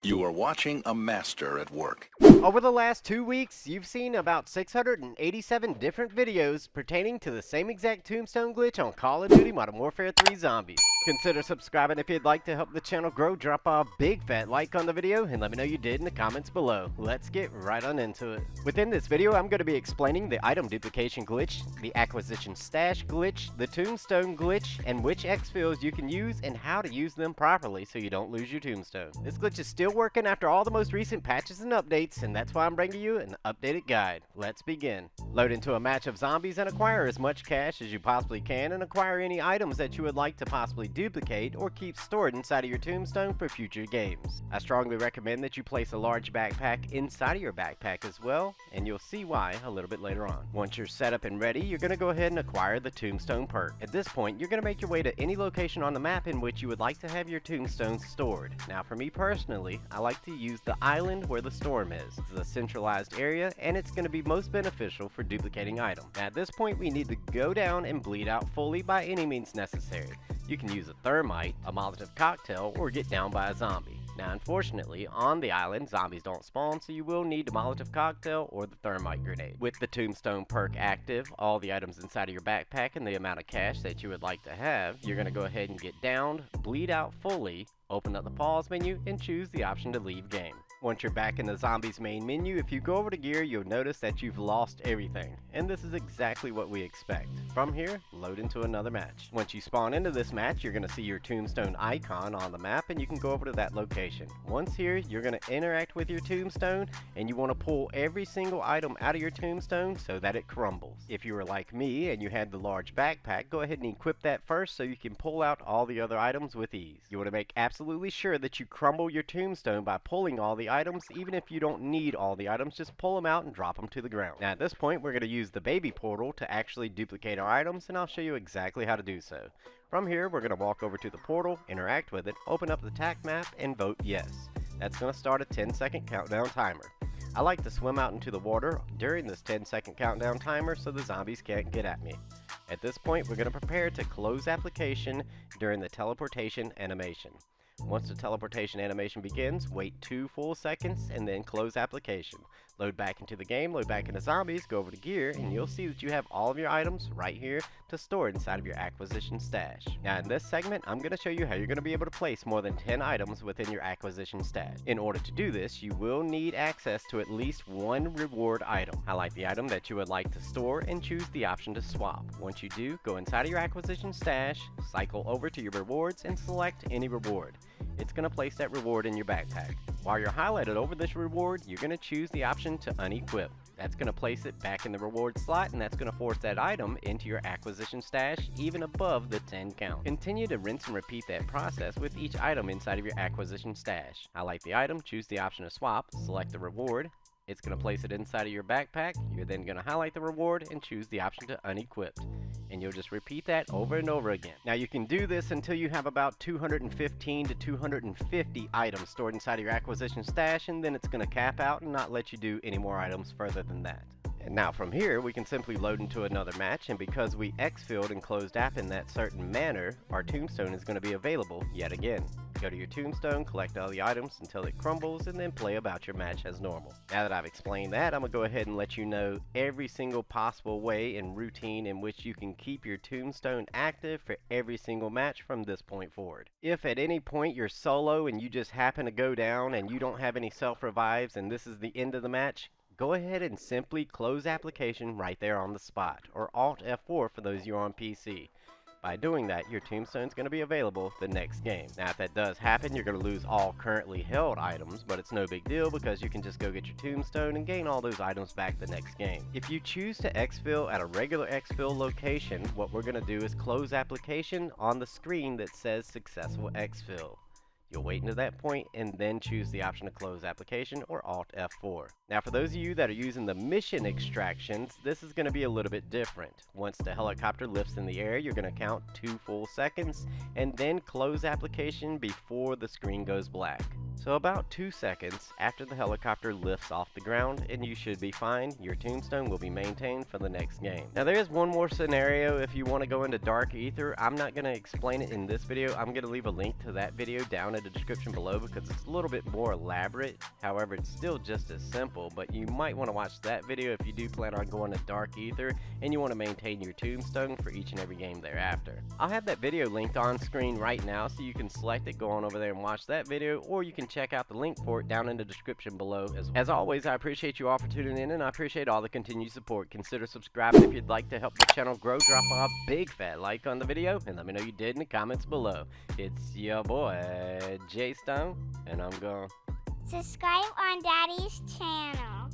You are watching a master at work. Over the last 2 weeks, you've seen about 687 different videos pertaining to the same exact tombstone glitch on Call of Duty Modern Warfare 3 Zombies. Consider subscribing if you'd like to help the channel grow. Drop a big fat like on the video and let me know you did in the comments below. Let's get right on into it. Within this video, I'm going to be explaining the item duplication glitch, the acquisition stash glitch, the tombstone glitch, and which exfils you can use and how to use them properly so you don't lose your tombstone. This glitch is still working after all the most recent patches and updates, and that's why I'm bringing you an updated guide. Let's begin. Load into a match of zombies and acquire as much cash as you possibly can, and acquire any items that you would like to possibly duplicate or keep stored inside of your tombstone for future games. I strongly recommend that you place a large backpack inside of your backpack as well, and you'll see why a little bit later on. Once you're set up and ready, you're going to go ahead and acquire the tombstone perk. At this point, you're going to make your way to any location on the map in which you would like to have your tombstones stored. Now for me personally, I like to use the island where the storm is. It's a centralized area, and it's going to be most beneficial for duplicating items. At this point, we need to go down and bleed out fully by any means necessary. You can use a thermite, a Molotov cocktail, or get down by a zombie. Now unfortunately, on the island, zombies don't spawn, so you will need the Molotov cocktail or the thermite grenade. With the tombstone perk active, all the items inside of your backpack and the amount of cash that you would like to have, you're going to go ahead and get downed, bleed out fully, open up the pause menu, and choose the option to leave game. Once you're back in the zombies main menu, if you go over to gear, you'll notice that you've lost everything, and this is exactly what we expect. From here, load into another match. Once you spawn into this match, you're going to see your tombstone icon on the map, and you can go over to that location. Once here, you're going to interact with your tombstone, and you want to pull every single item out of your tombstone so that it crumbles. If you were like me and you had the large backpack, go ahead and equip that first so you can pull out all the other items with ease. You want to make absolutely sure that you crumble your tombstone by pulling all the items. Even if you don't need all the items, just pull them out and drop them to the ground. Now at this point, we're going to use the baby portal to actually duplicate our items, and I'll show you exactly how to do so. From here, we're going to walk over to the portal, interact with it, open up the tac map, and vote yes. That's going to start a 10-second countdown timer. I like to swim out into the water during this 10-second countdown timer so the zombies can't get at me. At this point, we're going to prepare to close application during the teleportation animation. Once the teleportation animation begins, wait 2 full seconds and then close application. Load back into the game, load back into zombies, go over to gear, and you'll see that you have all of your items right here to store inside of your acquisition stash. Now in this segment, I'm going to show you how you're going to be able to place more than 10 items within your acquisition stash. In order to do this, you will need access to at least one reward item. Highlight the item that you would like to store and choose the option to swap. Once you do, go inside of your acquisition stash, cycle over to your rewards, and select any reward. It's going to place that reward in your backpack. While you're highlighted over this reward, you're going to choose the option to unequip. That's going to place it back in the reward slot, and that's going to force that item into your acquisition stash even above the 10 count. Continue to rinse and repeat that process with each item inside of your acquisition stash. Highlight the item, choose the option to swap, select the reward. It's going to place it inside of your backpack. You're then going to highlight the reward and choose the option to unequipped. And you'll just repeat that over and over again. Now you can do this until you have about 215 to 250 items stored inside of your acquisition stash, and then it's going to cap out and not let you do any more items further than that. And now from here, we can simply load into another match, and because we exfilled and closed app in that certain manner, our tombstone is going to be available yet again. Go to your tombstone, collect all the items until it crumbles, and then play about your match as normal. Now that I've explained that, I'm going to go ahead and let you know every single possible way and routine in which you can keep your tombstone active for every single match from this point forward. If at any point you're solo and you just happen to go down and you don't have any self-revives and this is the end of the match, go ahead and simply close application right there on the spot, or Alt F4 for those of you on PC. By doing that, your tombstone is going to be available the next game. Now if that does happen, you're going to lose all currently held items, but it's no big deal because you can just go get your tombstone and gain all those items back the next game. If you choose to exfil at a regular exfil location, what we're going to do is close application on the screen that says successful exfil. You'll wait until that point and then choose the option to close application, or Alt F4. Now for those of you that are using the mission extractions, this is going to be a little bit different. Once the helicopter lifts in the air, you're going to count 2 full seconds and then close application before the screen goes black. So about 2 seconds after the helicopter lifts off the ground, and you should be fine. Your tombstone will be maintained for the next game. Now there is one more scenario if you want to go into Dark Ether. I'm not going to explain it in this video. I'm going to leave a link to that video down in the description below because it's a little bit more elaborate. However, it's still just as simple, but you might want to watch that video if you do plan on going to Dark Ether and you want to maintain your tombstone for each and every game thereafter. I'll have that video linked on screen right now so you can select it, go on over there and watch that video, or you can check out the link for it down in the description below as well. As always, I appreciate you all for tuning in, and I appreciate all the continued support. Consider subscribing if you'd like to help the channel grow. Drop a big fat like on the video and let me know you did in the comments below. It's your boy J Stone, and I'm gone. Subscribe on Daddy's channel.